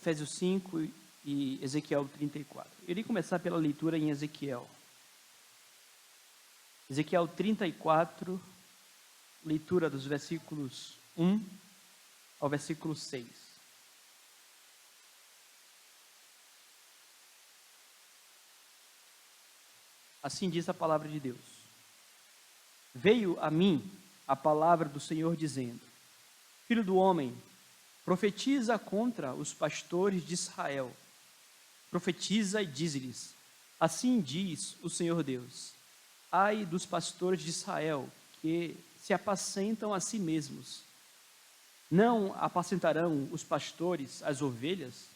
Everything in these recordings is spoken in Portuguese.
Efésios 5 e Ezequiel 34. Eu irei começar pela leitura em Ezequiel. Ezequiel 34, leitura dos versículos 1 ao versículo 6. Assim diz a palavra de Deus. Veio a mim a palavra do Senhor dizendo: Filho do homem, profetiza contra os pastores de Israel. Profetiza e diz-lhes: Assim diz o Senhor Deus: Ai dos pastores de Israel, que se apacentam a si mesmos. Não apacentarão os pastores as ovelhas?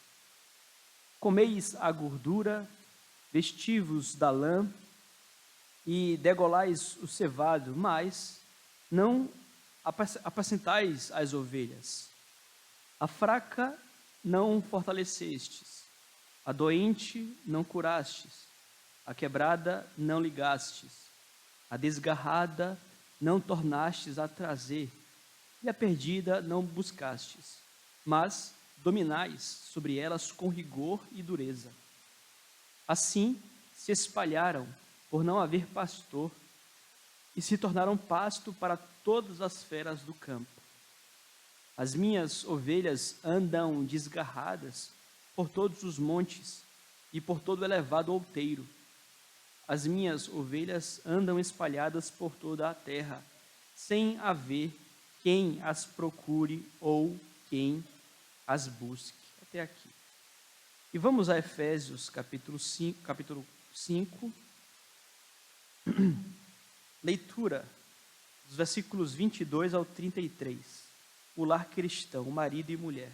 Comeis a gordura, vestivos da lã e degolais o cevado, mas não apacentais as ovelhas. A fraca não fortalecestes, a doente não curastes, a quebrada não ligastes, a desgarrada não tornastes a trazer, e a perdida não buscastes, mas dominais sobre elas com rigor e dureza. Assim se espalharam por não haver pastor, e se tornaram pasto para todas as feras do campo. As minhas ovelhas andam desgarradas por todos os montes e por todo o elevado outeiro. As minhas ovelhas andam espalhadas por toda a terra, sem haver quem as procure ou quem as busque. Até aqui. E vamos a Efésios capítulo 5, leitura dos versículos 22 ao 33. O lar cristão, marido e mulher.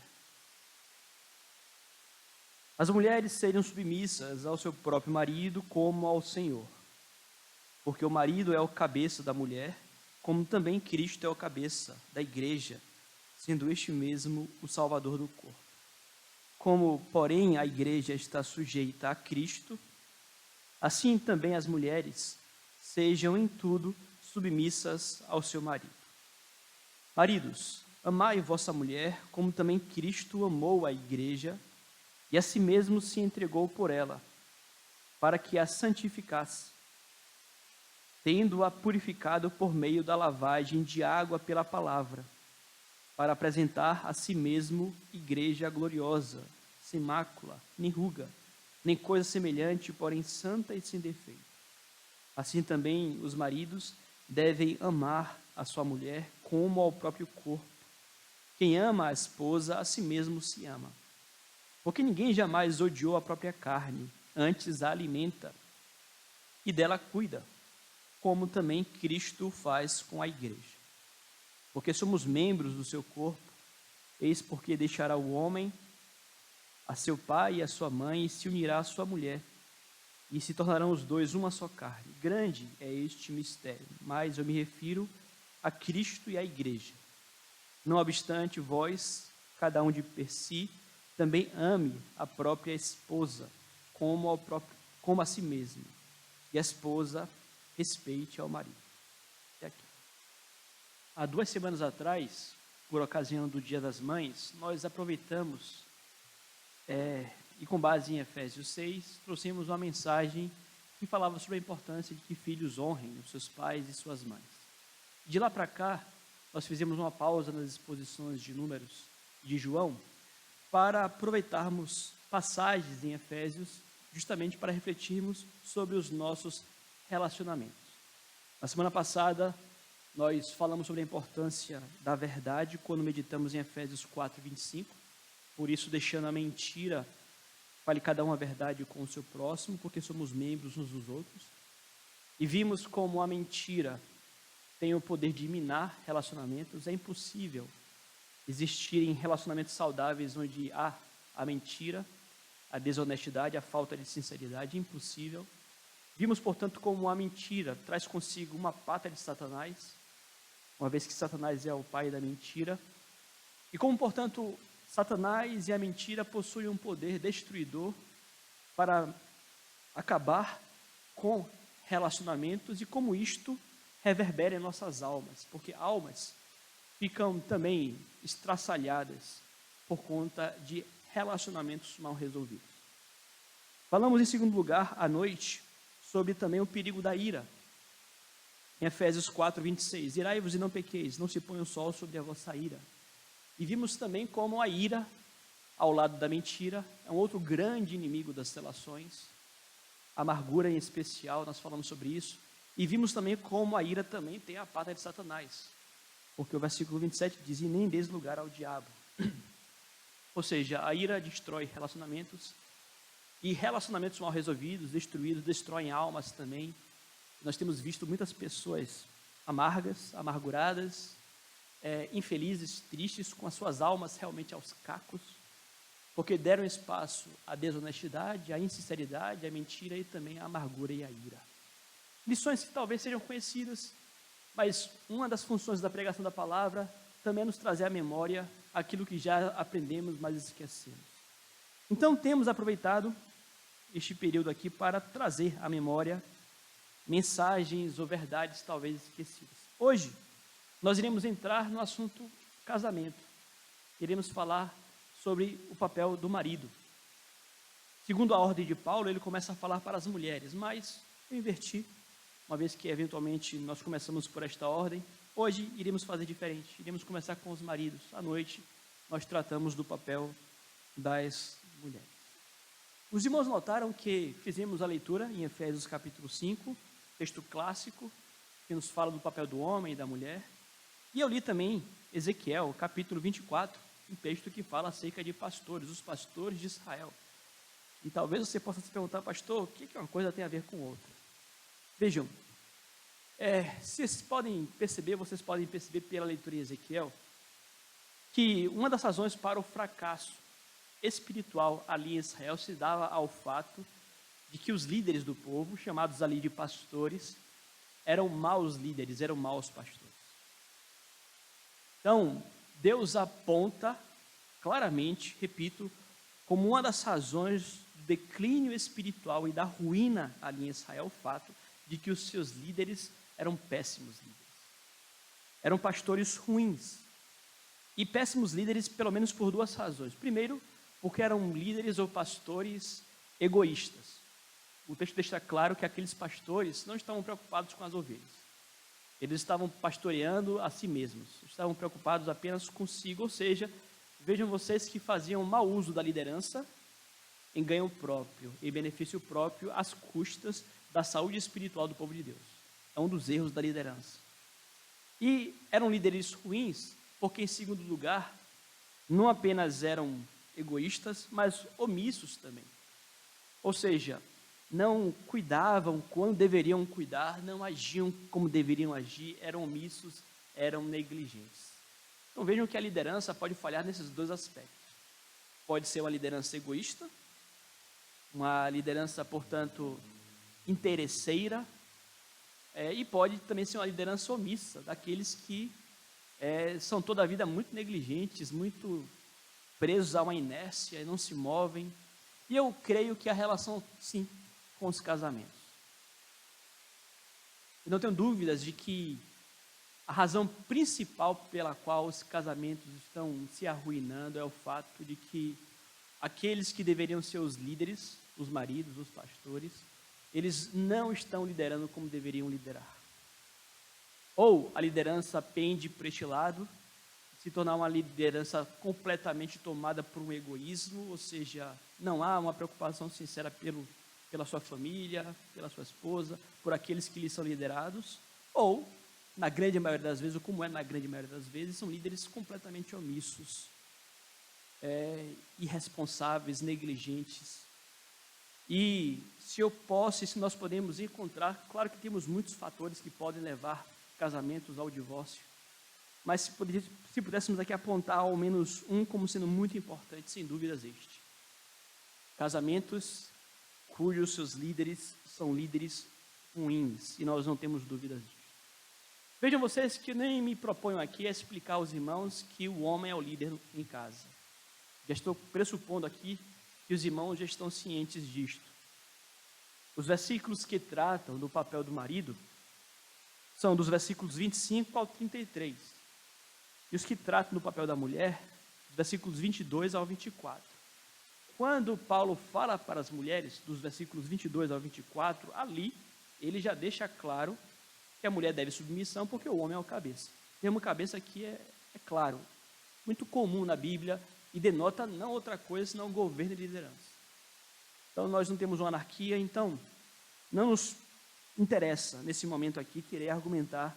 As mulheres seriam submissas ao seu próprio marido como ao Senhor, porque o marido é o cabeça da mulher, como também Cristo é o cabeça da igreja, sendo este mesmo o Salvador do corpo. Como, porém, a igreja está sujeita a Cristo, assim também as mulheres sejam em tudo submissas ao seu marido. Maridos, amai vossa mulher, como também Cristo amou a igreja, e a si mesmo se entregou por ela, para que a santificasse, tendo-a purificado por meio da lavagem de água pela palavra, para apresentar a si mesmo igreja gloriosa, sem mácula, nem ruga, nem coisa semelhante, porém santa e sem defeito. Assim também os maridos devem amar a sua mulher como ao próprio corpo. Quem ama a esposa, a si mesmo se ama. Porque ninguém jamais odiou a própria carne, antes a alimenta e dela cuida, como também Cristo faz com a igreja. Porque somos membros do seu corpo, eis porque deixará o homem a seu pai e a sua mãe e se unirá à sua mulher, e se tornarão os dois uma só carne. Grande é este mistério, mas eu me refiro a Cristo e à igreja. Não obstante, vós, cada um de per si, também ame a própria esposa como a si mesmo, e a esposa respeite ao marido. Até aqui. Há 2 semanas atrás, por ocasião do Dia das Mães, nós aproveitamos e com base em Efésios 6, trouxemos uma mensagem que falava sobre a importância de que filhos honrem os seus pais e suas mães. De lá para cá, nós fizemos uma pausa nas exposições de Números de João, para aproveitarmos passagens em Efésios, justamente para refletirmos sobre os nossos relacionamentos. Na semana passada, nós falamos sobre a importância da verdade quando meditamos em Efésios 4, 25, por isso deixando a mentira, fale cada um a verdade com o seu próximo, porque somos membros uns dos outros. E vimos como a mentira tem o poder de minar relacionamentos. É impossível existirem relacionamentos saudáveis onde há a mentira, a desonestidade, a falta de sinceridade. É impossível. Vimos, portanto, como a mentira traz consigo uma pata de Satanás, uma vez que Satanás é o pai da mentira. E como, portanto, Satanás e a mentira possuem um poder destruidor para acabar com relacionamentos e como isto reverbera em nossas almas, porque almas ficam também estraçalhadas por conta de relacionamentos mal resolvidos. Falamos, em segundo lugar, à noite, sobre também o perigo da ira. Em Efésios 4, 26, irai-vos e não pequeis, não se ponha o sol sobre a vossa ira. E vimos também como a ira, ao lado da mentira, é um outro grande inimigo das relações. A amargura em especial, nós falamos sobre isso. E vimos também como a ira também tem a pata de Satanás. Porque o versículo 27 diz, e nem deis lugar ao diabo. Ou seja, a ira destrói relacionamentos, e relacionamentos mal resolvidos, destruídos, destroem almas também. Nós temos visto muitas pessoas amargas, amarguradas, infelizes, tristes, com as suas almas realmente aos cacos, porque deram espaço à desonestidade, à insinceridade, à mentira e também à amargura e à ira. Lições que talvez sejam conhecidas, mas uma das funções da pregação da palavra também é nos trazer à memória aquilo que já aprendemos, mas esquecemos. Então temos aproveitado este período aqui para trazer à memória mensagens ou verdades talvez esquecidas. Hoje, nós iremos entrar no assunto casamento. Iremos falar sobre o papel do marido. Segundo a ordem de Paulo, ele começa a falar para as mulheres, mas eu inverti, uma vez que eventualmente nós começamos por esta ordem. Hoje iremos fazer diferente, iremos começar com os maridos. À noite, nós tratamos do papel das mulheres. Os irmãos notaram que fizemos a leitura em Efésios capítulo 5, texto clássico, que nos fala do papel do homem e da mulher. E eu li também Ezequiel, capítulo 24, um texto que fala acerca de pastores, os pastores de Israel. E talvez você possa se perguntar, pastor, o que uma coisa tem a ver com outra? Vejam, vocês podem perceber pela leitura em Ezequiel, que uma das razões para o fracasso espiritual ali em Israel se dava ao fato de que os líderes do povo, chamados ali de pastores, eram maus líderes, eram maus pastores. Então, Deus aponta claramente, repito, como uma das razões do declínio espiritual e da ruína ali em Israel, o fato de que os seus líderes eram péssimos líderes. Eram pastores ruins. E péssimos líderes, pelo menos por duas razões. Primeiro, porque eram líderes ou pastores egoístas. O texto deixa claro que aqueles pastores não estavam preocupados com as ovelhas. Eles estavam pastoreando a si mesmos, estavam preocupados apenas consigo, ou seja, vejam vocês que faziam mau uso da liderança em ganho próprio, em benefício próprio, às custas da saúde espiritual do povo de Deus. É um dos erros da liderança. E eram líderes ruins, porque em segundo lugar, não apenas eram egoístas, mas omissos também. Ou seja, não cuidavam quando deveriam cuidar, não agiam como deveriam agir, eram omissos, eram negligentes. Então vejam que a liderança pode falhar nesses dois aspectos. Pode ser uma liderança egoísta, uma liderança, portanto, interesseira, e pode também ser uma liderança omissa, daqueles que são toda a vida muito negligentes, muito presos a uma inércia e não se movem. E eu creio que a relação, sim, com os casamentos. Eu não tenho dúvidas de que a razão principal pela qual os casamentos estão se arruinando é o fato de que aqueles que deveriam ser os líderes, os maridos, os pastores, eles não estão liderando como deveriam liderar. Ou a liderança pende por este lado, se tornar uma liderança completamente tomada por um egoísmo, ou seja, não há uma preocupação sincera pela sua família, pela sua esposa, por aqueles que lhe são liderados, ou, na grande maioria das vezes, ou como é na grande maioria das vezes, são líderes completamente omissos, irresponsáveis, negligentes. E se nós podemos encontrar, claro que temos muitos fatores que podem levar casamentos ao divórcio, mas se pudéssemos aqui apontar ao menos um como sendo muito importante, sem dúvidas este: casamentos cujos seus líderes são líderes ruins, e nós não temos dúvidas disso. Vejam vocês que eu nem me proponho aqui a explicar aos irmãos que o homem é o líder em casa. Já estou pressupondo aqui que os irmãos já estão cientes disto. Os versículos que tratam do papel do marido são dos versículos 25 ao 33. E os que tratam do papel da mulher, dos versículos 22 ao 24. quando Paulo fala para as mulheres, dos versículos 22 ao 24, ali ele já deixa claro que a mulher deve submissão porque o homem é o cabeça. O termo cabeça aqui é claro, muito comum na Bíblia e denota não outra coisa senão governo e liderança. Então nós não temos uma anarquia, então não nos interessa nesse momento aqui querer argumentar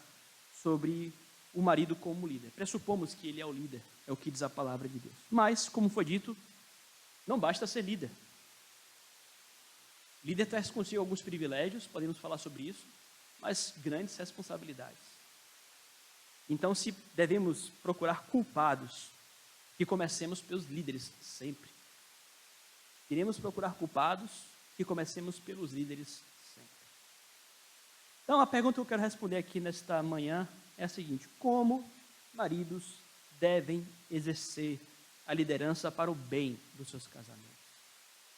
sobre o marido como líder. Pressupomos que ele é o líder, é o que diz a palavra de Deus. Mas, como foi dito, não basta ser líder. Líder traz consigo alguns privilégios, podemos falar sobre isso, mas grandes responsabilidades. Então, se devemos procurar culpados, que comecemos pelos líderes sempre. Iremos procurar culpados, que comecemos pelos líderes sempre. Então, a pergunta que eu quero responder aqui nesta manhã é a seguinte: como maridos devem exercer a liderança para o bem dos seus casamentos?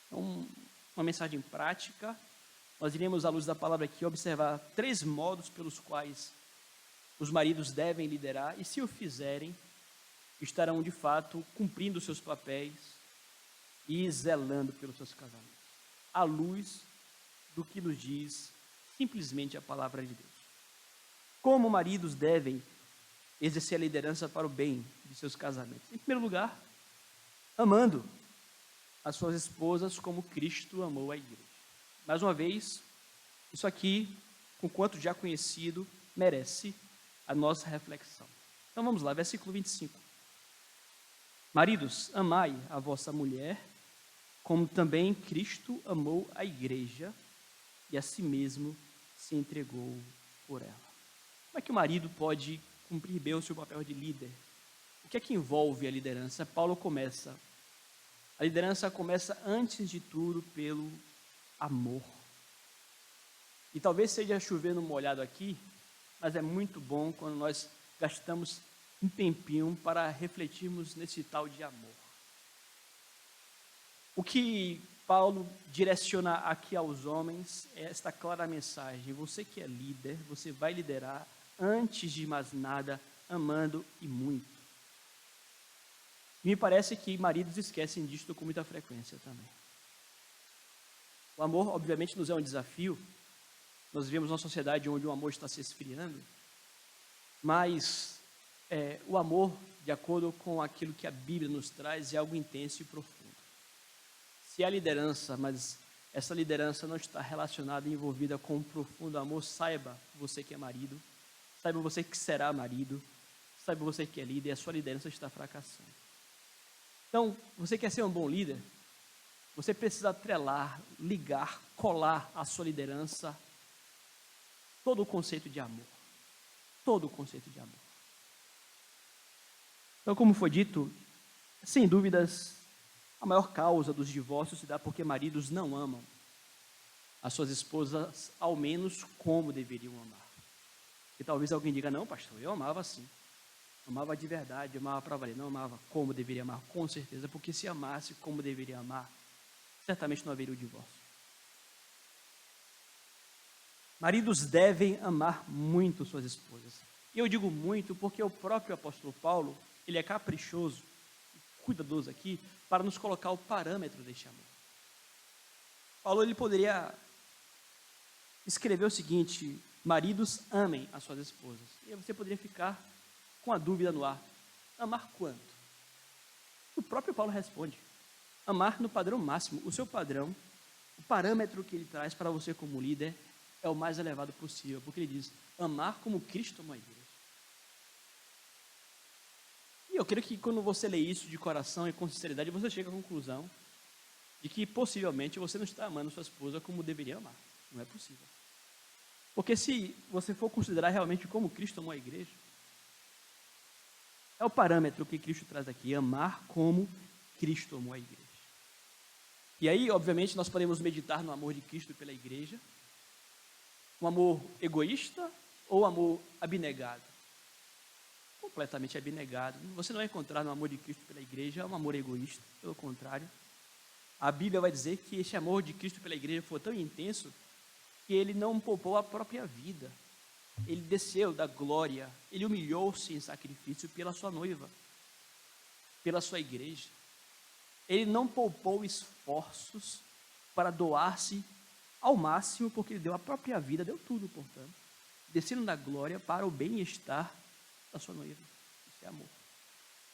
Então, uma mensagem prática. Nós iremos, à luz da palavra aqui, observar 3 modos pelos quais os maridos devem liderar, e se o fizerem, estarão de fato cumprindo seus papéis e zelando pelos seus casamentos, à luz do que nos diz simplesmente a palavra de Deus. Como maridos devem exercer a liderança para o bem de seus casamentos? Em primeiro lugar, amando as suas esposas como Cristo amou a igreja. Mais uma vez, isso aqui, com quanto já conhecido, merece a nossa reflexão. Então vamos lá, versículo 25. Maridos, amai a vossa mulher, como também Cristo amou a igreja e a si mesmo se entregou por ela. Como é que o marido pode cumprir bem o seu papel de líder? O que é que envolve a liderança? Paulo começa. A liderança começa, antes de tudo, pelo amor. E talvez seja chovendo molhado aqui, mas é muito bom quando nós gastamos um tempinho para refletirmos nesse tal de amor. O que Paulo direciona aqui aos homens é esta clara mensagem: você que é líder, você vai liderar, antes de mais nada, amando e muito. Me parece que maridos esquecem disto com muita frequência também. O amor, obviamente, nos é um desafio. Nós vivemos numa sociedade onde o amor está se esfriando, mas o amor, de acordo com aquilo que a Bíblia nos traz, é algo intenso e profundo. Se há liderança, mas essa liderança não está relacionada e envolvida com um profundo amor, saiba você que é marido, saiba você que será marido, saiba você que é líder, e a sua liderança está fracassando. Então, você quer ser um bom líder? Você precisa atrelar, ligar, colar à sua liderança todo o conceito de amor. Todo o conceito de amor. Então, como foi dito, sem dúvidas, a maior causa dos divórcios se dá porque maridos não amam as suas esposas, ao menos como deveriam amar. E talvez alguém diga: não, pastor, eu amava assim. Amava de verdade, amava para valer. Não amava como deveria amar, com certeza, porque se amasse como deveria amar, certamente não haveria o divórcio. Maridos devem amar muito suas esposas. E eu digo muito porque o próprio apóstolo Paulo, ele é caprichoso, cuidadoso aqui, para nos colocar o parâmetro deste amor. Paulo, ele poderia escrever o seguinte: maridos, amem as suas esposas. E aí você poderia ficar com a dúvida no ar: amar quanto? O próprio Paulo responde: amar no padrão máximo. O seu padrão, o parâmetro que ele traz para você como líder, é o mais elevado possível, porque ele diz: amar como Cristo amou a igreja. E eu creio que quando você lê isso de coração e com sinceridade, você chega à conclusão de que possivelmente você não está amando sua esposa como deveria amar. Não é possível. Porque se você for considerar realmente como Cristo amou a igreja, é o parâmetro que Cristo traz aqui: amar como Cristo amou a igreja. E aí, obviamente, nós podemos meditar no amor de Cristo pela igreja, um amor egoísta ou amor abnegado? Completamente abnegado. Você não vai encontrar no amor de Cristo pela igreja um amor egoísta, pelo contrário. A Bíblia vai dizer que esse amor de Cristo pela igreja foi tão intenso que ele não poupou a própria vida. Ele desceu da glória, ele humilhou-se em sacrifício pela sua noiva, pela sua igreja. Ele não poupou esforços para doar-se ao máximo, porque ele deu a própria vida, deu tudo, portanto, descendo da glória para o bem-estar da sua noiva. Isso é amor.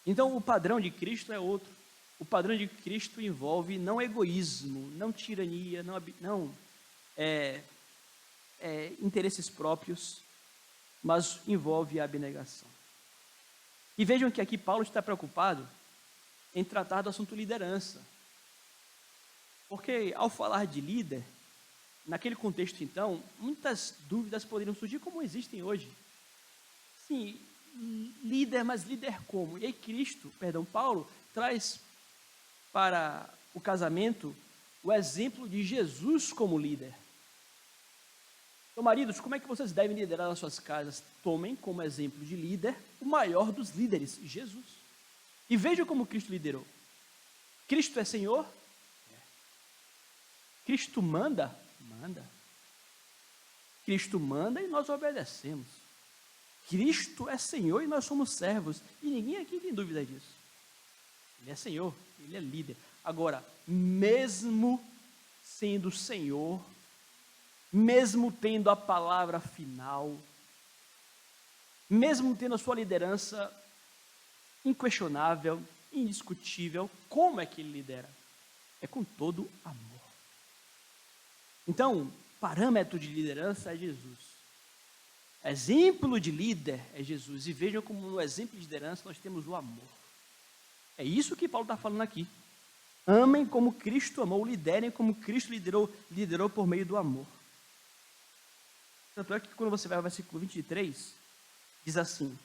Então, o padrão de Cristo é outro. O padrão de Cristo envolve não egoísmo, não tirania, não interesses próprios, mas envolve a abnegação. E vejam que aqui Paulo está preocupado em tratar do assunto liderança. Porque ao falar de líder, naquele contexto então, muitas dúvidas poderiam surgir como existem hoje. Sim, líder, mas líder como? E aí Paulo traz para o casamento o exemplo de Jesus como líder. Então, maridos, como é que vocês devem liderar as suas casas? Tomem como exemplo de líder o maior dos líderes, Jesus. E vejam como Cristo liderou. Cristo é Senhor? É. Cristo manda? Manda. Cristo manda e nós obedecemos. Cristo é Senhor e nós somos servos. E ninguém aqui tem dúvida disso. Ele é Senhor, Ele é líder. Agora, mesmo sendo Senhor, mesmo tendo a palavra final, mesmo tendo a sua liderança inquestionável, indiscutível, como é que ele lidera? É com todo amor. Então, parâmetro de liderança é Jesus. Exemplo de líder é Jesus. E vejam como no exemplo de liderança nós temos o amor. É isso que Paulo está falando aqui. Amem como Cristo amou, liderem como Cristo liderou por meio do amor. Tanto é que quando você vai ao versículo 23, diz assim: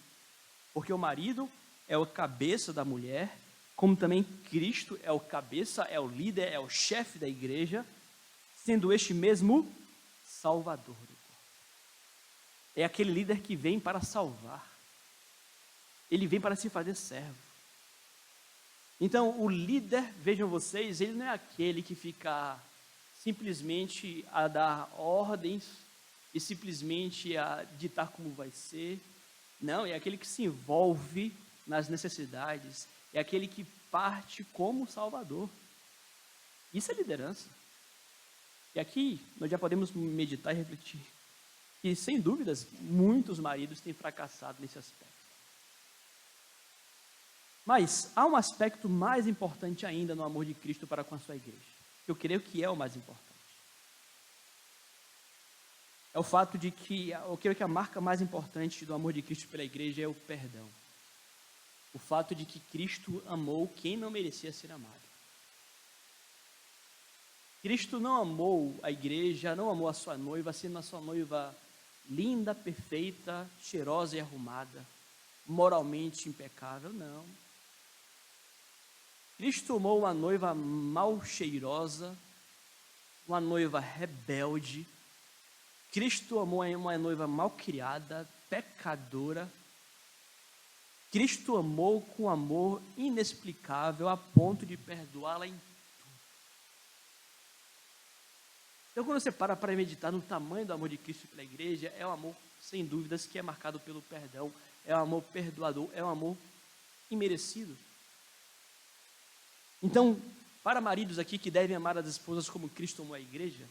porque o marido é o cabeça da mulher, como também Cristo é o cabeça, é o líder, é o chefe da igreja, sendo este mesmo Salvador do corpo. É aquele líder que vem para salvar. Ele vem para se fazer servo. Então, o líder, vejam vocês, ele não é aquele que fica simplesmente a dar ordens e simplesmente a ditar como vai ser. Não, é aquele que se envolve nas necessidades, é aquele que parte como Salvador. Isso é liderança. E aqui nós já podemos meditar e refletir que, sem dúvidas, muitos maridos têm fracassado nesse aspecto. Mas há um aspecto mais importante ainda no amor de Cristo para com a sua igreja. Eu creio que é o mais importante. É o fato de que, eu creio que a marca mais importante do amor de Cristo pela igreja é o perdão. O fato de que Cristo amou quem não merecia ser amado. Cristo não amou a igreja, não amou a sua noiva, sendo a sua noiva linda, perfeita, cheirosa e arrumada, moralmente impecável, não. Cristo amou uma noiva mal cheirosa, uma noiva rebelde. Cristo amou uma noiva mal criada, pecadora. Cristo amou com amor inexplicável a ponto de perdoá-la em tudo. Então, quando você para meditar no tamanho do amor de Cristo pela igreja, é um amor, sem dúvidas, que é marcado pelo perdão, é um amor perdoador, é um amor imerecido. Então, para maridos aqui que devem amar as esposas como Cristo amou a igreja,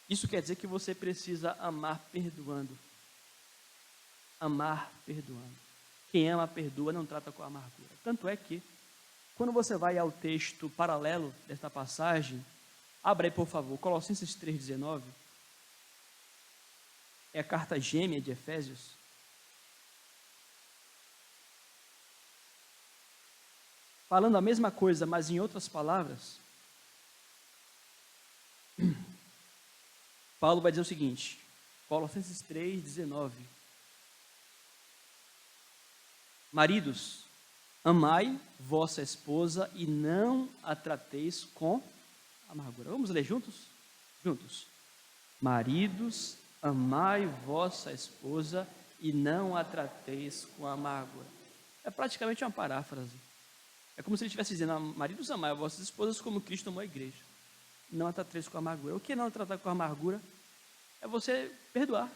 isso quer dizer que você precisa amar perdoando. Amar perdoando. Quem ama, perdoa, não trata com amargura. Tanto é que, quando você vai ao texto paralelo desta passagem, abra aí, por favor, Colossenses 3,19. É a carta gêmea de Efésios. Falando a mesma coisa, mas em outras palavras, Paulo vai dizer o seguinte, Colossenses 3,19. Maridos, amai vossa esposa e não a trateis com amargura. Vamos ler juntos? Juntos. Maridos, amai vossa esposa e não a trateis com amargura. É praticamente uma paráfrase. É como se ele estivesse dizendo: maridos, amai vossas esposas como Cristo amou a igreja. Não a trateis com amargura. O que é não tratar com amargura? É você perdoar.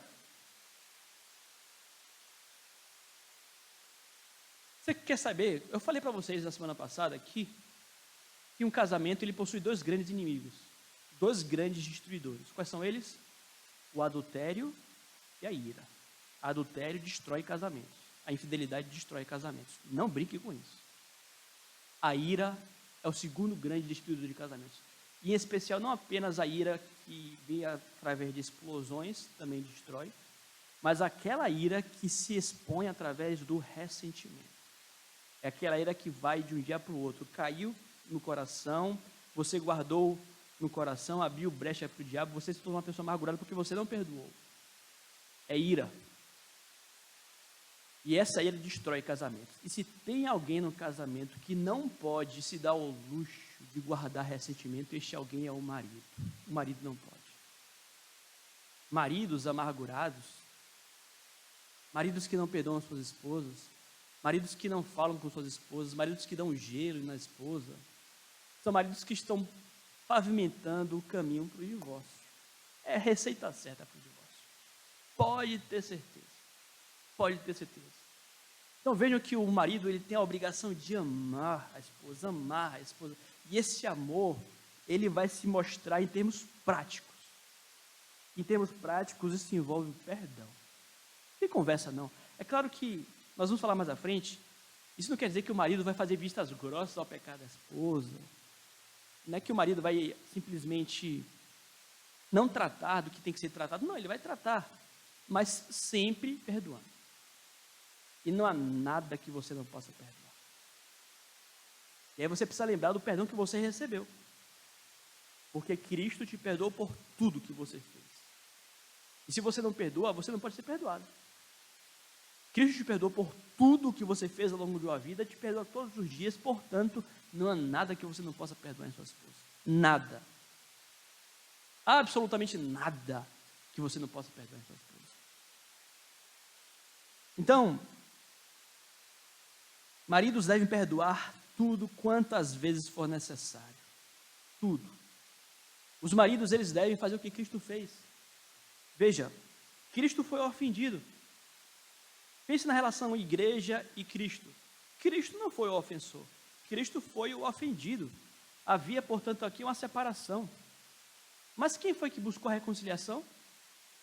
Você quer saber? Eu falei para vocês na semana passada que que um casamento ele possui dois grandes inimigos, dois grandes destruidores. Quais são eles? O adultério e a ira. O adultério destrói casamentos. A infidelidade destrói casamentos. Não brinque com isso. A ira é o segundo grande destruidor de casamentos. E, em especial, não apenas a ira que vem através de explosões, também destrói, mas aquela ira que se expõe através do ressentimento. É aquela ira que vai de um dia para o outro. Caiu no coração, você guardou no coração, abriu brecha para o diabo, você se tornou uma pessoa amargurada porque você não perdoou. É ira. E essa ira destrói casamentos. E se tem alguém no casamento que não pode se dar ao luxo de guardar ressentimento, este alguém é o marido. O marido não pode. Maridos amargurados, maridos que não perdoam suas esposas, maridos que não falam com suas esposas, maridos que dão gelo na esposa, são maridos que estão pavimentando o caminho para o divórcio. É a receita certa para o divórcio. Pode ter certeza. Pode ter certeza. Então vejam que o marido ele tem a obrigação de amar a esposa, e esse amor ele vai se mostrar em termos práticos. Em termos práticos isso envolve o perdão. Não tem conversa não. É claro que nós vamos falar mais à frente. Isso não quer dizer que o marido vai fazer vistas grossas ao pecado da esposa. Não é que o marido vai simplesmente não tratar do que tem que ser tratado. Não, ele vai tratar, mas sempre perdoando. E não há nada que você não possa perdoar. E aí você precisa lembrar do perdão que você recebeu. Porque Cristo te perdoou por tudo que você fez. E se você não perdoa, você não pode ser perdoado. Cristo te perdoou por tudo que você fez ao longo de uma vida, te perdoa todos os dias, portanto, não há nada que você não possa perdoar em sua esposa. Nada. Absolutamente nada que você não possa perdoar em sua esposa. Então, maridos devem perdoar tudo quantas vezes for necessário. Tudo. Os maridos, eles devem fazer o que Cristo fez. Veja, Cristo foi ofendido. Pense na relação igreja e Cristo. Cristo não foi o ofensor. Cristo foi o ofendido. Havia, portanto, aqui uma separação. Mas quem foi que buscou a reconciliação?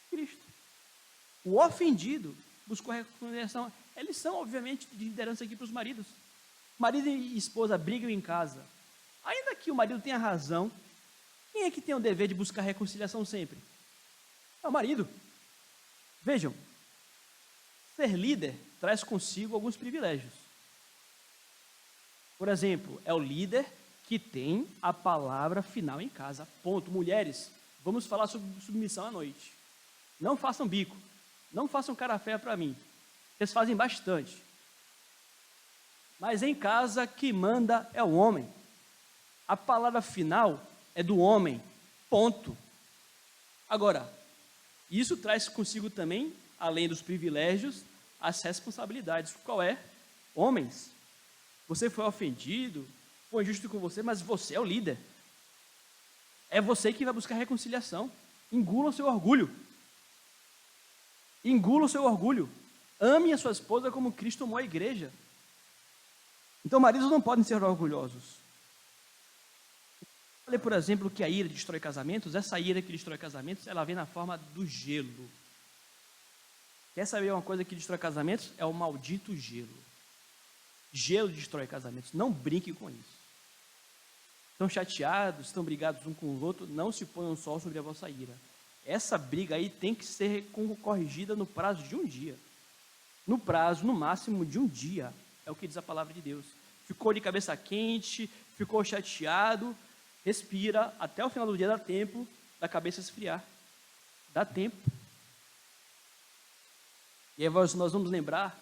Cristo. O ofendido buscou a reconciliação. Eles são, obviamente, de liderança aqui para os maridos. Marido e esposa brigam em casa. Ainda que o marido tenha razão, quem é que tem o dever de buscar reconciliação sempre? É o marido. Vejam, ser líder traz consigo alguns privilégios. Por exemplo, é o líder que tem a palavra final em casa. Ponto. Mulheres, vamos falar sobre submissão à noite. Não façam bico. Não façam cara feia para mim. Vocês fazem bastante. Mas em casa, quem manda é o homem. A palavra final é do homem. Ponto. Agora, isso traz consigo também, além dos privilégios, as responsabilidades. Qual é? Homens, você foi ofendido, foi injusto com você, mas você é o líder. É você que vai buscar reconciliação. Engula o seu orgulho. Engula o seu orgulho. Ame a sua esposa como Cristo amou a igreja. Então, maridos não podem ser orgulhosos. Falei, por exemplo, que a ira destrói casamentos. Essa ira que destrói casamentos, ela vem na forma do gelo. Quer saber uma coisa que destrói casamentos? É o maldito gelo. Gelo destrói casamentos. Não brinque com isso. Estão chateados, estão brigados um com o outro, não se ponham um sol sobre a vossa ira. Essa briga aí tem que ser corrigida no prazo de um dia. No prazo, no máximo, de um dia. É o que diz a palavra de Deus. Ficou de cabeça quente, ficou chateado, respira, até o final do dia dá tempo da cabeça esfriar. Dá tempo. E aí nós vamos lembrar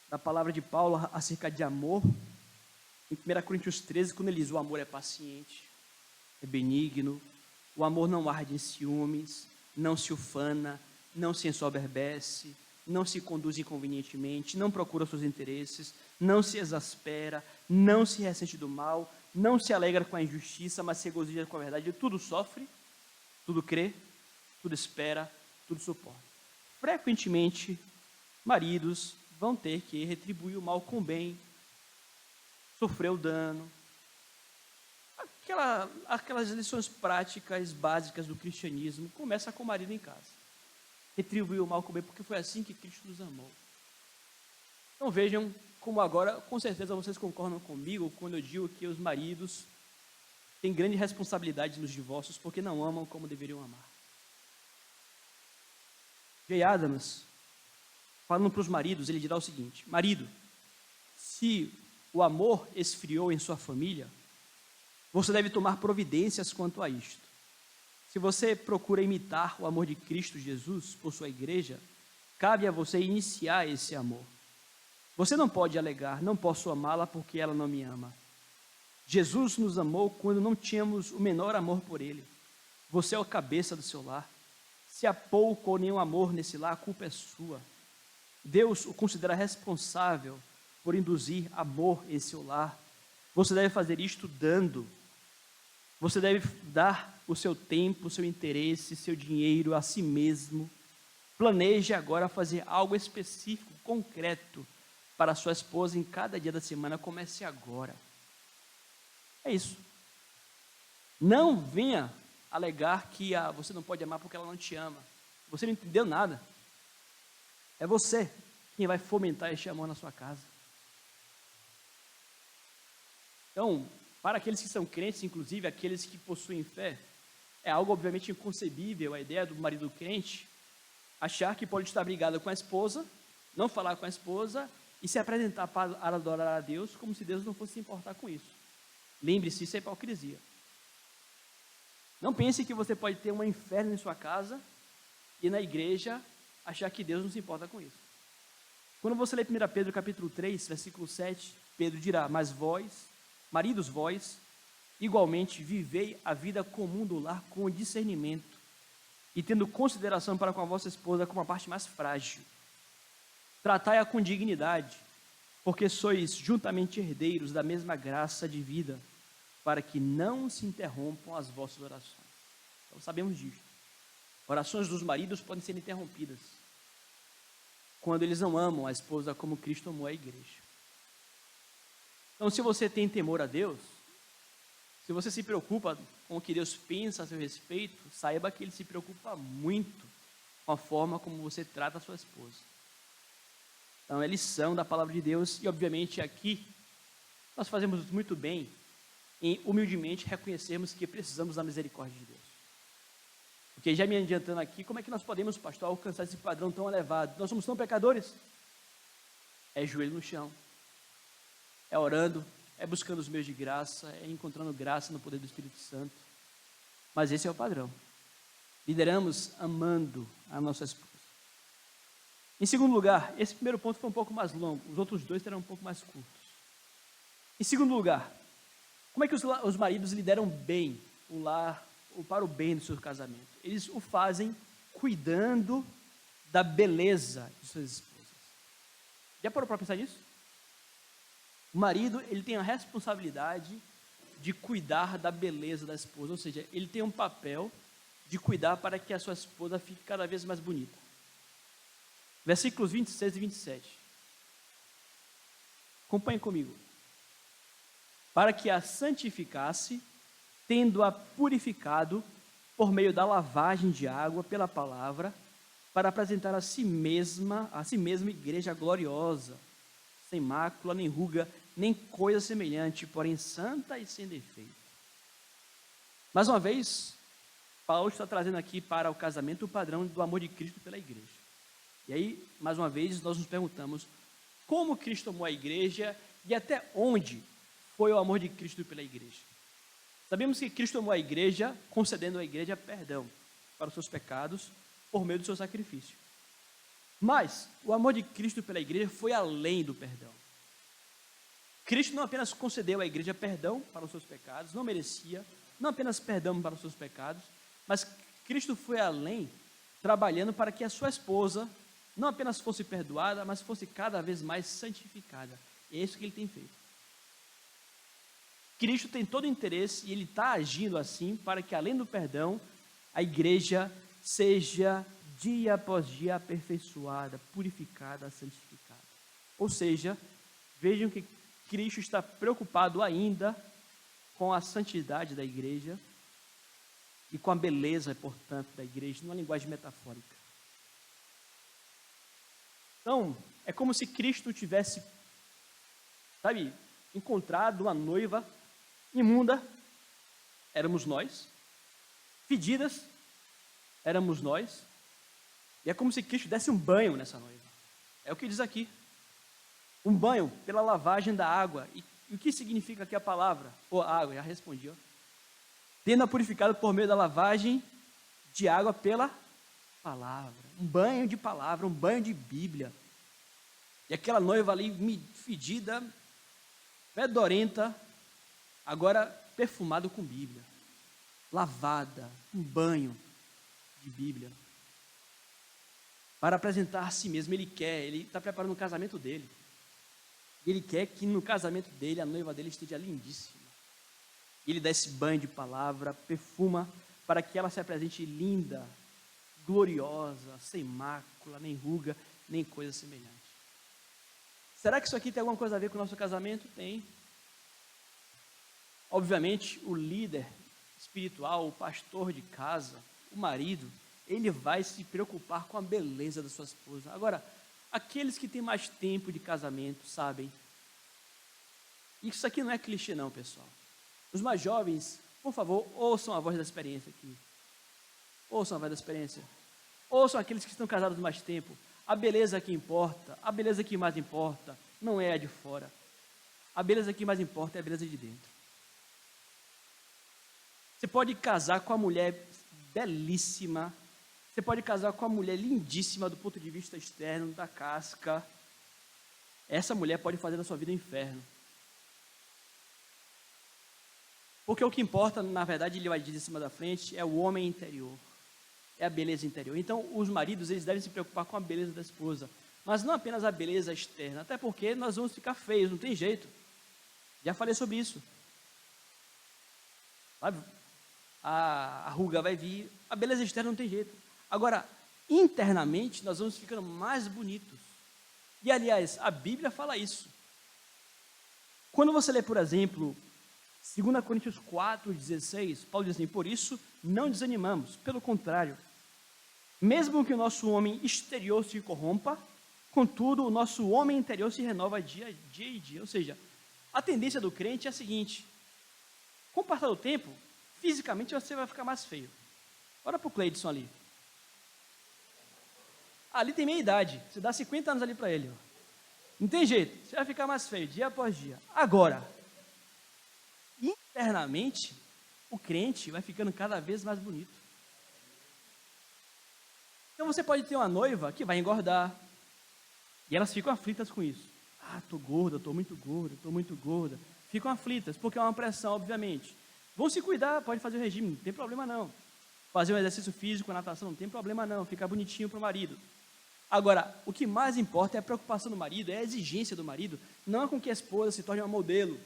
da palavra de Paulo acerca de amor, em 1 Coríntios 13, quando ele diz: o amor é paciente, é benigno, o amor não arde em ciúmes, não se ufana, não se ensoberbece, não se conduz inconvenientemente, não procura seus interesses, não se exaspera, não se ressente do mal, não se alegra com a injustiça, mas se regozija com a verdade. Tudo sofre, tudo crê, tudo espera, tudo suporta. Frequentemente, maridos vão ter que retribuir o mal com o bem, sofrer o dano. aquelas lições práticas, básicas do cristianismo. Começa com o marido em casa. Retribuir o mal com o bem, porque foi assim que Cristo nos amou. Então vejam como agora, com certeza vocês concordam comigo, quando eu digo que os maridos têm grande responsabilidade nos divórcios, porque não amam como deveriam amar. Jay Adams, falando para os maridos, ele dirá o seguinte: marido, se o amor esfriou em sua família, você deve tomar providências quanto a isto. Se você procura imitar o amor de Cristo Jesus por sua igreja, cabe a você iniciar esse amor. Você não pode alegar, não posso amá-la porque ela não me ama. Jesus nos amou quando não tínhamos o menor amor por ele. Você é o cabeça do seu lar. Se há pouco ou nenhum amor nesse lar, a culpa é sua. Deus o considera responsável por induzir amor em seu lar. Você deve fazer isto dando. Você deve dar o seu tempo, o seu interesse, seu dinheiro a si mesmo. Planeje agora fazer algo específico, concreto, para a sua esposa em cada dia da semana. Comece agora. É isso. Não venha alegar que você não pode amar porque ela não te ama. Você não entendeu nada. É você quem vai fomentar este amor na sua casa. Então, para aqueles que são crentes, inclusive aqueles que possuem fé, é algo obviamente inconcebível a ideia do marido crente achar que pode estar brigado com a esposa, não falar com a esposa e se apresentar para adorar a Deus como se Deus não fosse se importar com isso. Lembre-se, isso é hipocrisia. Não pense que você pode ter um inferno em sua casa e na igreja achar que Deus não se importa com isso. Quando você lê 1 Pedro capítulo 3, versículo 7, Pedro dirá: mas vós, maridos vós, igualmente vivei a vida comum do lar com discernimento e tendo consideração para com a vossa esposa como a parte mais frágil. Tratai-a com dignidade, porque sois juntamente herdeiros da mesma graça de vida, para que não se interrompam as vossas orações. Então sabemos disso. Orações dos maridos podem ser interrompidas quando eles não amam a esposa como Cristo amou a igreja. Então, se você tem temor a Deus, se você se preocupa com o que Deus pensa a seu respeito, saiba que Ele se preocupa muito com a forma como você trata a sua esposa. Então, é lição da palavra de Deus e, obviamente, aqui nós fazemos muito bem em humildemente reconhecermos que precisamos da misericórdia de Deus. Porque já me adiantando aqui, como é que nós podemos, pastor, alcançar esse padrão tão elevado? Nós somos tão pecadores. É joelho no chão, é orando, é buscando os meios de graça, é encontrando graça no poder do Espírito Santo. Mas esse é o padrão. Lideramos amando a nossa esposa. Em segundo lugar, esse primeiro ponto foi um pouco mais longo, os outros dois serão um pouco mais curtos. Em segundo lugar, como é que os maridos lideram bem o lar, ou para o bem do seu casamento? Eles o fazem cuidando da beleza de suas esposas. Já parou para pensar nisso? O marido, ele tem a responsabilidade de cuidar da beleza da esposa, ou seja, ele tem um papel de cuidar para que a sua esposa fique cada vez mais bonita. Versículos 26 e 27. Acompanhe comigo. Para que a santificasse, tendo-a purificado por meio da lavagem de água pela palavra, para apresentar a si mesma igreja gloriosa, sem mácula, nem ruga, nem coisa semelhante, porém santa e sem defeito. Mais uma vez, Paulo está trazendo aqui para o casamento o padrão do amor de Cristo pela igreja. E aí, mais uma vez, nós nos perguntamos como Cristo amou a igreja e até onde foi o amor de Cristo pela igreja. Sabemos que Cristo amou a igreja, concedendo à igreja perdão para os seus pecados por meio do seu sacrifício. Mas o amor de Cristo pela igreja foi além do perdão. Cristo não apenas concedeu à igreja perdão para os seus pecados, não merecia, não apenas perdão para os seus pecados, mas Cristo foi além, trabalhando para que a sua esposa não apenas fosse perdoada, mas fosse cada vez mais santificada. É isso que ele tem feito. Cristo tem todo o interesse e ele está agindo assim para que, além do perdão, a igreja seja dia após dia aperfeiçoada, purificada, santificada. Ou seja, vejam que Cristo está preocupado ainda com a santidade da igreja e com a beleza, portanto, da igreja, numa linguagem metafórica. Então, é como se Cristo tivesse, encontrado uma noiva imunda, éramos nós, fedidas, éramos nós, e é como se Cristo desse um banho nessa noiva. É o que diz aqui. Um banho pela lavagem da água. E o que significa aqui a palavra? Água, já respondi. Tendo-a purificado por meio da lavagem de água pela palavra. Um banho de palavra, um banho de Bíblia. E aquela noiva ali fedida, fedorenta, agora perfumada com Bíblia. Lavada, um banho de Bíblia. Para apresentar a si mesmo, ele está preparando o casamento dele. Ele quer que no casamento dele, a noiva dele esteja lindíssima. Ele dá esse banho de palavra, perfuma, para que ela se apresente linda, gloriosa, sem mácula, nem ruga, nem coisa semelhante. Será que isso aqui tem alguma coisa a ver com o nosso casamento? Tem. Obviamente, o líder espiritual, o pastor de casa, o marido, ele vai se preocupar com a beleza da sua esposa. Agora, aqueles que têm mais tempo de casamento sabem. Isso aqui não é clichê não, pessoal. Os mais jovens, por favor, ouçam a voz da experiência aqui. Ouçam a voz da experiência. Ouçam aqueles que estão casados mais tempo. A beleza que importa, a beleza que mais importa, não é a de fora. A beleza que mais importa é a beleza de dentro. Você pode casar com a mulher belíssima, você pode casar com a mulher lindíssima do ponto de vista externo, da casca. Essa mulher pode fazer da sua vida um inferno. Porque o que importa, na verdade, ele vai dizer em cima da frente, é o homem interior. É a beleza interior. Então, os maridos, eles devem se preocupar com a beleza da esposa. Mas não apenas a beleza externa, até porque nós vamos ficar feios, não tem jeito. Já falei sobre isso. Sabe? A ruga vai vir, a beleza externa não tem jeito. Agora, internamente, nós vamos ficando mais bonitos. E, aliás, a Bíblia fala isso. Quando você lê, por exemplo, 2 Coríntios 4:16, Paulo diz assim: por isso não desanimamos, pelo contrário, mesmo que o nosso homem exterior se corrompa, contudo, o nosso homem interior se renova dia e dia. Ou seja, a tendência do crente é a seguinte: com o passar do tempo, fisicamente você vai ficar mais feio. Olha para o Cleidson ali. Ali tem meia idade, você dá 50 anos ali para ele. Ó. Não tem jeito, você vai ficar mais feio dia após dia. Agora, internamente, o crente vai ficando cada vez mais bonito. Então você pode ter uma noiva que vai engordar, e elas ficam aflitas com isso. Estou gorda, estou muito gorda. Ficam aflitas, porque é uma pressão, obviamente. Vão se cuidar, pode fazer o regime, não tem problema não. Fazer um exercício físico, natação, não tem problema não, ficar bonitinho para o marido. Agora, o que mais importa é a preocupação do marido, é a exigência do marido, não é com que a esposa se torne uma modelo.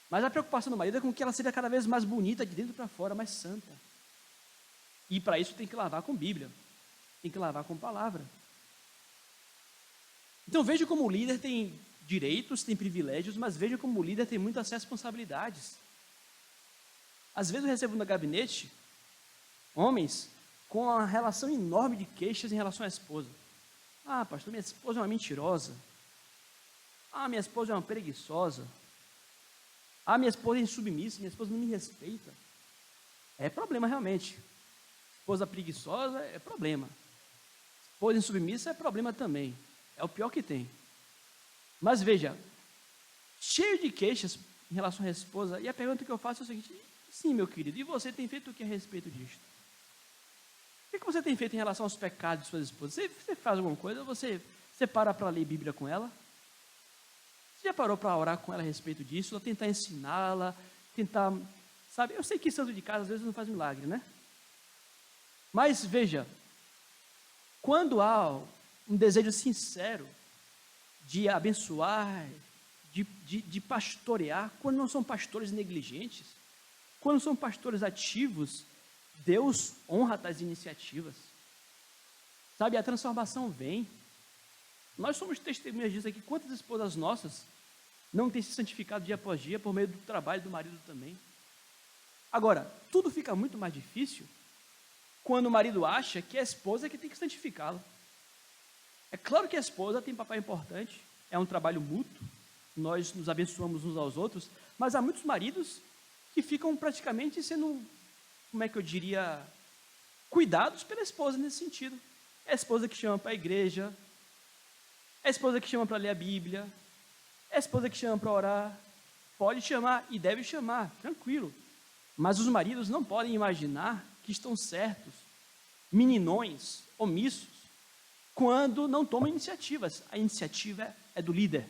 Mas a preocupação do marido é com que ela seja cada vez mais bonita de dentro para fora, mais santa. E para isso tem que lavar com Bíblia, tem que lavar com palavra. Então veja como o líder tem direitos, tem privilégios, mas veja como o líder tem muitas responsabilidades. Às vezes eu recebo no gabinete homens com uma relação enorme de queixas em relação à esposa. Pastor, minha esposa é uma mentirosa. Minha esposa é uma preguiçosa. Minha esposa é insubmissa, minha esposa não me respeita. É problema realmente. Esposa preguiçosa é problema. Esposa insubmissa é problema também. É o pior que tem. Mas veja, cheio de queixas em relação à esposa, e a pergunta que eu faço é o seguinte: sim, meu querido, e você tem feito o que a respeito disto? O que você tem feito em relação aos pecados de sua esposa? Você faz alguma coisa? Você para ler Bíblia com ela? Você já parou para orar com ela a respeito disso? Tentar ensiná-la, tentar, sabe? Eu sei que santo de casa às vezes não faz milagre, né? Mas veja, quando há um desejo sincero de abençoar, de pastorear, quando não são pastores negligentes, quando são pastores ativos, Deus honra tais iniciativas. Sabe, a transformação vem. Nós somos testemunhas disso aqui. Quantas esposas nossas não tem se santificado dia após dia por meio do trabalho do marido também. Agora, tudo fica muito mais difícil quando o marido acha que a esposa é que tem que santificá-lo. É claro que a esposa tem papel importante, é um trabalho mútuo, nós nos abençoamos uns aos outros, mas há muitos maridos que ficam praticamente sendo, como é que eu diria, cuidados pela esposa nesse sentido. É a esposa que chama para a igreja, é a esposa que chama para ler a Bíblia, é a esposa que chama para orar. Pode chamar e deve chamar, tranquilo. Mas os maridos não podem imaginar que estão certos, meninões, omissos, quando não tomam iniciativas. A iniciativa é do líder.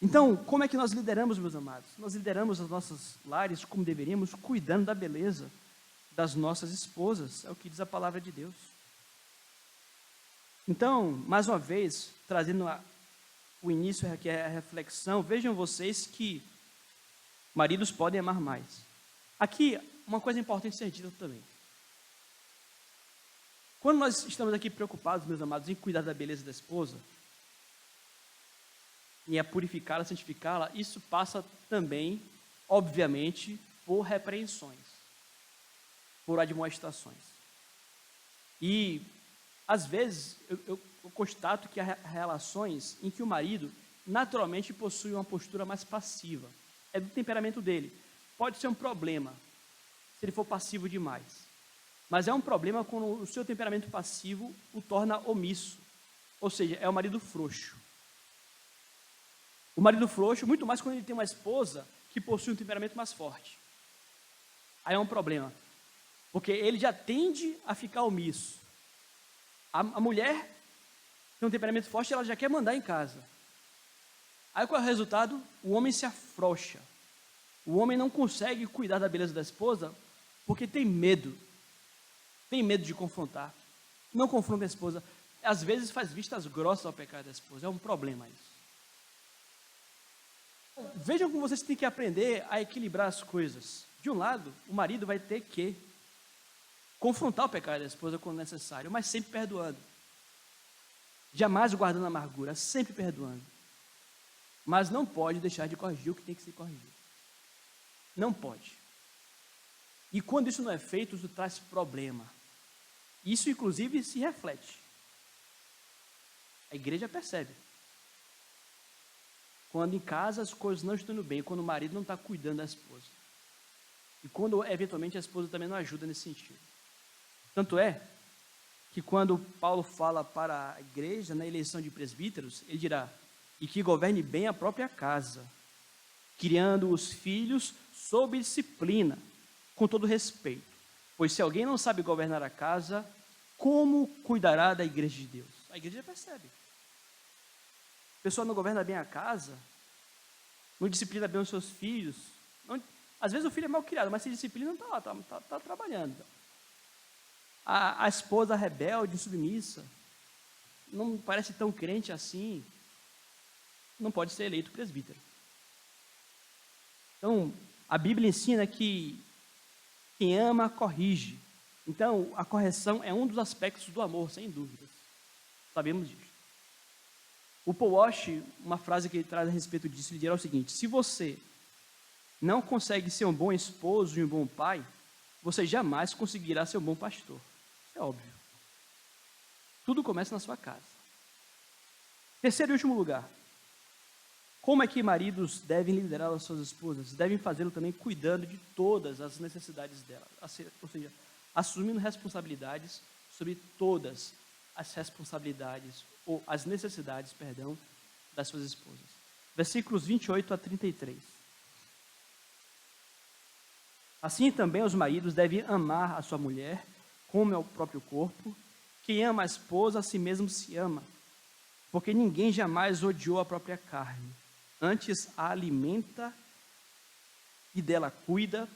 Então, como é que nós lideramos, meus amados? Nós lideramos as nossas lares como deveríamos, cuidando da beleza das nossas esposas, é o que diz a palavra de Deus. Então, mais uma vez, trazendo o início, que é a reflexão, vejam vocês que maridos podem amar mais. Aqui, uma coisa importante ser dita também. Quando nós estamos aqui preocupados, meus amados, em cuidar da beleza da esposa, e a purificá-la, santificá-la, isso passa também, obviamente, por repreensões, por admoestações. E, às vezes, eu constato que há relações em que o marido naturalmente possui uma postura mais passiva. É do temperamento dele. Pode ser um problema se ele for passivo demais. Mas é um problema quando o seu temperamento passivo o torna omisso. Ou seja, é o marido frouxo. O marido frouxo, muito mais quando ele tem uma esposa que possui um temperamento mais forte. Aí é um problema. Porque ele já tende a ficar omisso. A mulher tem um temperamento forte, ela já quer mandar em casa. Aí qual é o resultado? O homem se afrouxa. O homem não consegue cuidar da beleza da esposa porque tem medo. Tem medo de confrontar. Não confronta a esposa. Às vezes faz vistas grossas ao pecado da esposa. É um problema isso. Vejam como vocês têm que aprender a equilibrar as coisas. De um lado, o marido vai ter que confrontar o pecado da esposa quando necessário, mas sempre perdoando. Jamais guardando amargura, sempre perdoando. Mas não pode deixar de corrigir o que tem que ser corrigido. Não pode. E quando isso não é feito, isso traz problema. Isso, inclusive, se reflete. A igreja percebe. Quando em casa as coisas não estão indo bem, quando o marido não está cuidando da esposa. E quando, eventualmente, a esposa também não ajuda nesse sentido. Tanto é que quando Paulo fala para a igreja, na eleição de presbíteros, ele dirá, e que governe bem a própria casa, criando os filhos sob disciplina, com todo respeito. Pois se alguém não sabe governar a casa, como cuidará da igreja de Deus? A igreja percebe. A pessoa não governa bem a casa, não disciplina bem os seus filhos. Às vezes o filho é mal criado, mas se disciplina, não está lá, está trabalhando. A esposa rebelde, insubmissa, não parece tão crente assim, não pode ser eleito presbítero. Então, a Bíblia ensina que quem ama, corrige. Então, a correção é um dos aspectos do amor, sem dúvidas. Sabemos disso. O Paul Walsh, uma frase que ele traz a respeito disso, ele dirá o seguinte: se você não consegue ser um bom esposo e um bom pai, você jamais conseguirá ser um bom pastor. Isso é óbvio. Tudo começa na sua casa. Terceiro e último lugar. Como é que maridos devem liderar as suas esposas? Devem fazê-lo também cuidando de todas as necessidades dela. Ou seja, assumindo responsabilidades sobre todas as responsabilidades, ou as necessidades, perdão, das suas esposas. Versículos 28 a 33. Assim também os maridos devem amar a sua mulher, como é o próprio corpo. Quem ama a esposa, a si mesmo se ama. Porque ninguém jamais odiou a própria carne. Antes a alimenta e dela cuida,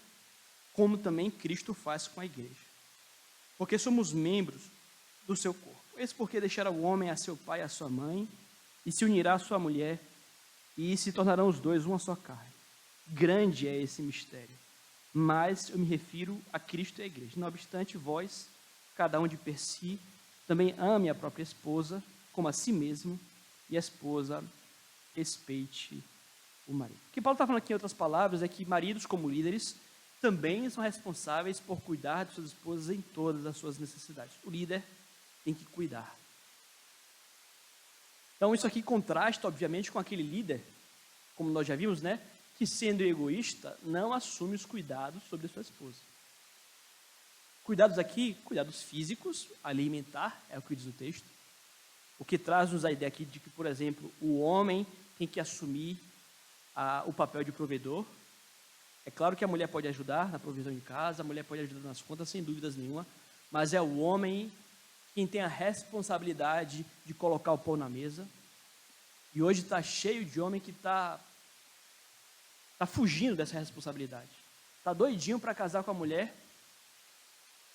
como também Cristo faz com a igreja. Porque somos membros do seu corpo. Esse porque deixará o homem a seu pai e a sua mãe, e se unirá à sua mulher, e se tornarão os dois uma só carne. Grande é esse mistério, mas eu me refiro a Cristo e à igreja. Não obstante, vós, cada um de per si, também ame a própria esposa, como a si mesmo, e a esposa respeite o marido. O que Paulo está falando aqui, em outras palavras, é que maridos, como líderes, também são responsáveis por cuidar de suas esposas em todas as suas necessidades. O líder tem que cuidar. Então, isso aqui contrasta, obviamente, com aquele líder, como nós já vimos, né? Que, sendo egoísta, não assume os cuidados sobre a sua esposa. Cuidados aqui, cuidados físicos, alimentar, é o que diz o texto. O que traz-nos a ideia aqui de que, por exemplo, o homem tem que assumir o papel de provedor. É claro que a mulher pode ajudar na provisão de casa, a mulher pode ajudar nas contas, sem dúvidas nenhuma, mas é o homem quem tem a responsabilidade de colocar o pão na mesa. E hoje está cheio de homem que está fugindo dessa responsabilidade. Está doidinho para casar com a mulher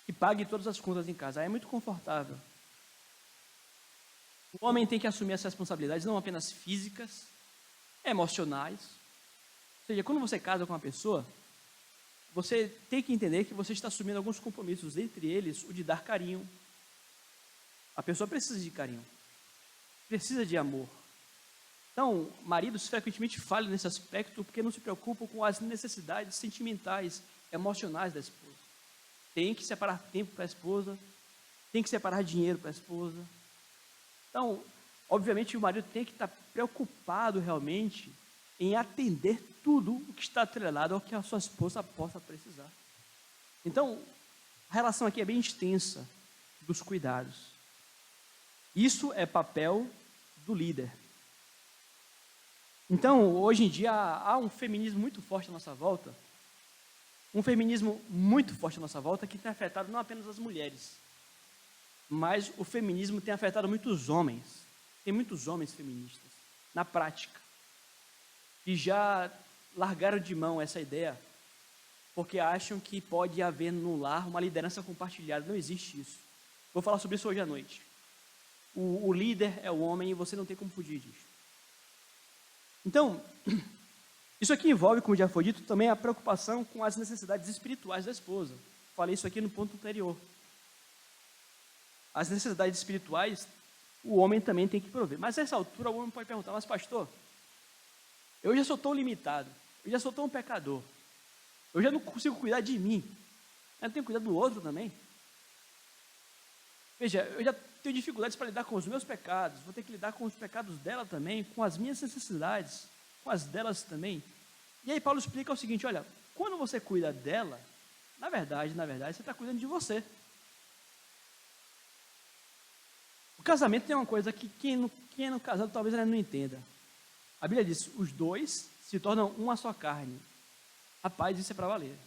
que pague todas as contas em casa. Aí é muito confortável. O homem tem que assumir essas responsabilidades, não apenas físicas, emocionais. Ou seja, quando você casa com uma pessoa, você tem que entender que você está assumindo alguns compromissos, entre eles o de dar carinho. A pessoa precisa de carinho, precisa de amor. Então, maridos frequentemente falham nesse aspecto porque não se preocupam com as necessidades sentimentais, emocionais da esposa. Tem que separar tempo para a esposa, tem que separar dinheiro para a esposa. Então, obviamente, o marido tem que estar preocupado realmente em atender tudo o que está atrelado ao que a sua esposa possa precisar. Então, a relação aqui é bem extensa dos cuidados. Isso é papel do líder. Então, hoje em dia, há um feminismo muito forte à nossa volta, um feminismo muito forte à nossa volta que tem afetado não apenas as mulheres, mas o feminismo tem afetado muitos homens. Tem muitos homens feministas, na prática, que já largaram de mão essa ideia, porque acham que pode haver no lar uma liderança compartilhada. Não existe isso. Vou falar sobre isso hoje à noite. O líder é o homem e você não tem como fugir disso. Então, isso aqui envolve, como já foi dito, também a preocupação com as necessidades espirituais da esposa. Falei isso aqui no ponto anterior. As necessidades espirituais, o homem também tem que prover. Mas nessa altura o homem pode perguntar, mas pastor, eu já sou tão limitado, eu já sou tão pecador, eu já não consigo cuidar de mim, eu tenho que cuidar do outro também. Veja, eu já tenho dificuldades para lidar com os meus pecados, vou ter que lidar com os pecados dela também, com as minhas necessidades, com as delas também. E aí Paulo explica o seguinte, olha, quando você cuida dela, na verdade, você está cuidando de você. O casamento tem uma coisa que quem é no casado talvez não entenda. A Bíblia diz, os dois se tornam uma só carne. Rapaz, isso é para valer.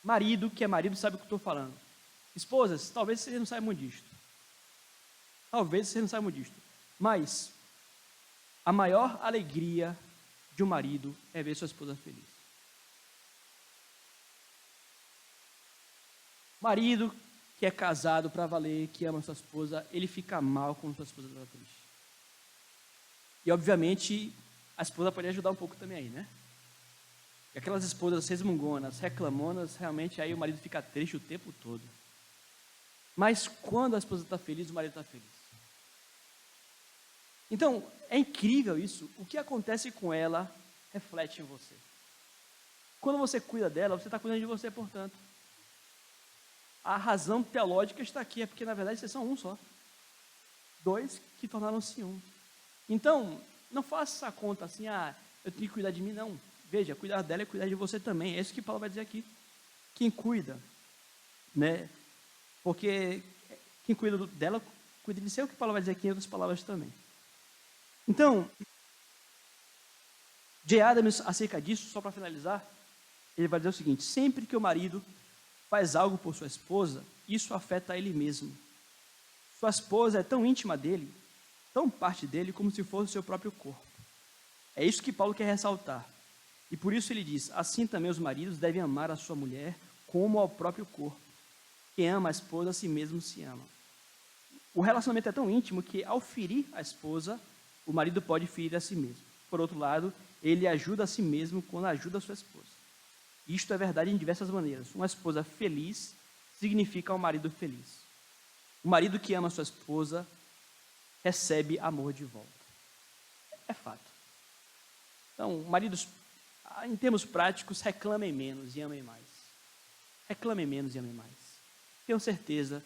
Marido, que é marido, sabe o que eu estou falando. Esposas, talvez vocês não saibam disto. Talvez vocês não saibam disto. Mas a maior alegria de um marido é ver sua esposa feliz. Marido que é casado para valer, que ama sua esposa, ele fica mal quando sua esposa está triste. E obviamente a esposa pode ajudar um pouco também aí, né? E aquelas esposas resmungonas, reclamonas, realmente aí o marido fica triste o tempo todo. Mas quando a esposa está feliz, o marido está feliz. Então, é incrível isso. O que acontece com ela reflete em você. Quando você cuida dela, você está cuidando de você, portanto. A razão teológica está aqui, é porque na verdade vocês são um só. Dois que tornaram-se um. Então, não faça essa conta assim, eu tenho que cuidar de mim, não. Veja, cuidar dela é cuidar de você também. É isso que Paulo vai dizer aqui. Quem cuida, né? Porque quem cuida dela, cuida de si, é o que Paulo vai dizer aqui em outras palavras também. Então, J. Adams, acerca disso, só para finalizar, ele vai dizer o seguinte, sempre que o marido faz algo por sua esposa, isso afeta ele mesmo. Sua esposa é tão íntima dele, tão parte dele, como se fosse o seu próprio corpo. É isso que Paulo quer ressaltar. E por isso ele diz, assim também os maridos devem amar a sua mulher como ao próprio corpo. Quem ama a esposa, a si mesmo se ama. O relacionamento é tão íntimo que, ao ferir a esposa, o marido pode ferir a si mesmo. Por outro lado, ele ajuda a si mesmo quando ajuda a sua esposa. Isto é verdade em diversas maneiras. Uma esposa feliz significa um marido feliz. O marido que ama a sua esposa recebe amor de volta. É fato. Então, maridos, em termos práticos, reclamem menos e amem mais. Reclamem menos e amem mais. Tenho certeza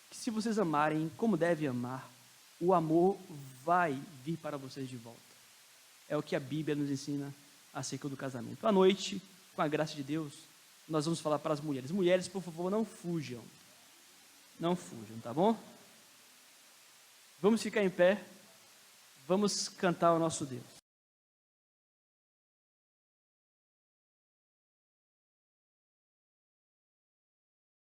que se vocês amarem como devem amar, o amor vai vir para vocês de volta. É o que a Bíblia nos ensina acerca do casamento. À noite, com a graça de Deus, nós vamos falar para as mulheres. Mulheres, por favor, não fujam. Não fujam, tá bom? Vamos ficar em pé. Vamos cantar ao nosso Deus.